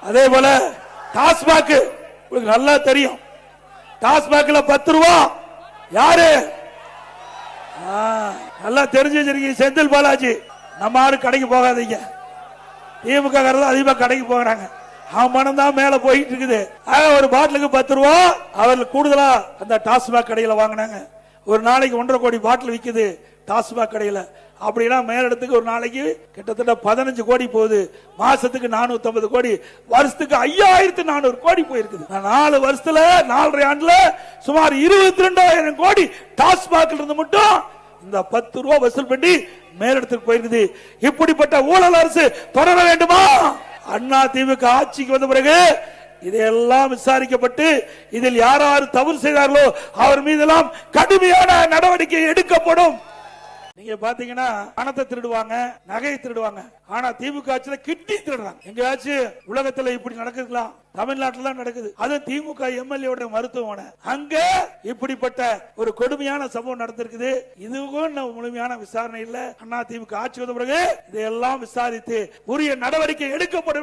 அதே போல டாஸ்மாக் உங்களுக்கு நல்லா தெரியும். டாஸ்மாக்ல 10 ரூபா யாரு நல்லா தெரிஞ்சு வச்சிருக்கீங்க. செந்தில் பாலாஜி. நம்ம ஆளு கடைக்கு போகாதீங்க. திமுக அதிகமா கடைக்கு போகிறாங்க. அவன் மனம் தான் மேல போயிட்டு இருக்குது. ஒரு பாட்டிலுக்கு 10 ரூபா அவர்கள் கூடுதலா அந்த டாஸ்மாக் கடையில வாங்கினாங்க. ஒரு நாளைக்கு 1.5 கோடி பாட்டில் விக்குது டாஸ்மாக் கடையில. அப்படின்னா மேலிடத்துக்கு ஒரு நாளைக்கு கிட்டத்தட்ட 15 கோடி போகுது. மாசத்துக்கு 450 கோடி, வருஷத்துக்கு 5400 கோடி போயிருக்குது. 4 வருஷத்துல 4.5 ஆண்டுல சுமார் 22,000 கோடி டாஸ்மாக்ல இருந்து மட்டும் இந்த 10 ரூபா வசூல் பண்ணி மேலிடத்துக்கு போயிருக்குது. இப்படிப்பட்ட ஊழல் அரசு தொடர வேண்டுமா? அண்ணா திமுக ஆட்சிக்கு வந்த பிறகு இதையெல்லாம் விசாரிக்கப்பட்டு இதில் யார் யார் தவறு செய்தார்களோ அவர் மீதெல்லாம் கடுமையான நடவடிக்கை எடுக்கப்படும். நீங்க பாத்தீங்கன்னா பணத்தை திருடுவாங்க, நகையை திருடுவாங்க. ஆனா திமுக ஆட்சியில கிட்னி திருடுறாங்க. எங்கயாச்சும் உலகத்துல இப்படி நடக்குதுங்களா? தமிழ்நாட்டில் தான் நடக்குது. அது திமுக எம்எல்ஏ மருத்துவமனை. அங்க இப்படிப்பட்ட ஒரு கொடுமையான சம்பவம் நடந்திருக்குது. இதுவும் முழுமையான விசாரணை இல்ல. அண்ணா திமுக ஆட்சி வந்த பிறகு இதையெல்லாம் விசாரித்து உரிய நடவடிக்கை எடுக்கப்படும்.